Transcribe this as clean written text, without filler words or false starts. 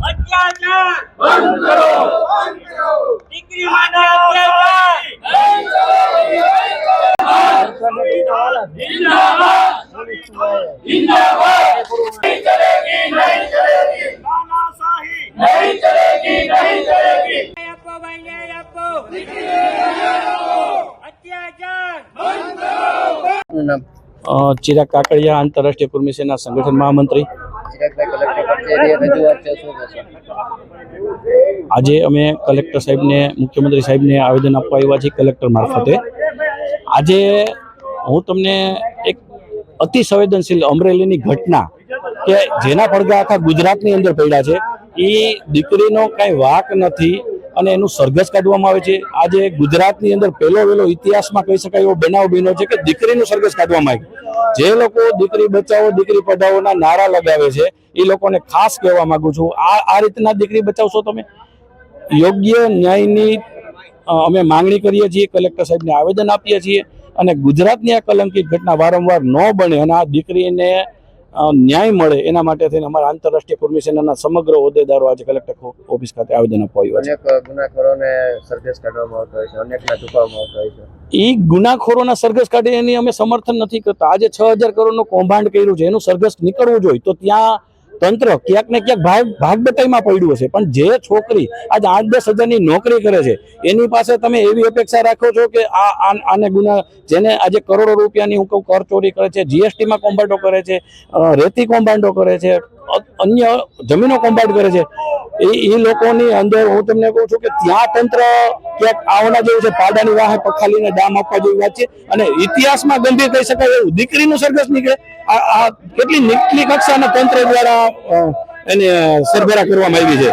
અત્યાચાર બંધ કરો, દીકરી માને અત્યાચાર जिंदाबाद नहीं चलेगी, नहीं चलेगी, तानाशाही नहीं चलेगी, नहीं चलेगी। आपको भाई आपको અત્યાચાર બંધ કરો। ચિરાગ કાકડિયા, આંતરરાષ્ટ્રીય કુર્મી સેના સંગઠન મહામંત્રી। આજે અમે કલેક્ટર સાહેબને, મુખ્યમંત્રી સાહેબને આવેદન આપવા આવ્યા છીએ કલેક્ટર મારફતે। આજે હું તમને એક અતિ સંવેદનશીલ અમરેલીની ઘટના કે જેના પડઘા આખા ગુજરાતની અંદર પડ્યા છે, એ દીકરીનો કાંઈ વાક નથી અને એનું સરઘસ કાઢવામાં આવે છે। આજે ગુજરાતની અંદર પહેલો વહેલો ઇતિહાસમાં કહી શકાય એવો બનાવ બન્યો છે કે દીકરીનું સરઘસ કાઢવામાં આવ્યું। જે લોકો દીકરી બચાવો, દીકરી પઢાઓના નારા લગાવે છે, એ લોકોને ખાસ કહેવા માંગુ છું, આ રીતના દીકરી બચાવશો તમે? યોગ્ય ન્યાયની અમે માંગણી કરીએ છીએ, કલેક્ટર સાહેબને આવેદન આપીએ છીએ અને ગુજરાતની આ કલંકિત ઘટના વારંવાર ન બને અને આ દીકરીને ન્યાય મળે એના માટે થઈને અમારા આંતરરાષ્ટ્રીય કુર્મી સેનાના સમગ્ર હોદ્દેદારો આજે કલેક્ટર ઓફિસ ખાતે આવેદન આપવા આવ્યા છે। અનેક ગુનાખોરોને સરઘસ કાઢવામાં આવતો હોય છે, અનેકના ચૂકવવામાં આવતો હોય છે। એ ગુનાખોરોના સરઘસ કાઢે એની અમે સમર્થન નથી કરતા। આજે 6000 કરોડનું કૌભાંડ કર્યું છે, એનું સરઘસ નીકળવું જોઈએ તો ત્યાં તંત્ર ક્યાંક ને ક્યાંક ભાગ બટાઈમાં પડ્યું હશે। પણ જે છોકરી આજે 8-10 હજારની નોકરી કરે છે, એની પાસે તમે એવી અપેક્ષા રાખો છો કે આને ગુના, જેને આજે કરોડો રૂપિયાની હું કહું કર ચોરી કરે છે, જીએસટીમાં કૌભાંડો કરે છે, રેતી કૌભાંડો કરે છે, અન્ય જમીનો કૌભાંડ કરે છે, એ લોકોની અંદર હું તમને કહું છું કે ત્યાં તંત્ર ક્યાંક આવના જેવું છે, પાડાની વાહે પખાલીને ડામ આપવા જેવી વાત છે। અને ઇતિહાસમાં ગંભીર કહી શકાય એવું દીકરીનું સરઘસ નીકળે, આ કેટલી નીચલી કક્ષાના તંત્ર દ્વારા એને સરભરા કરવામાં આવી છે।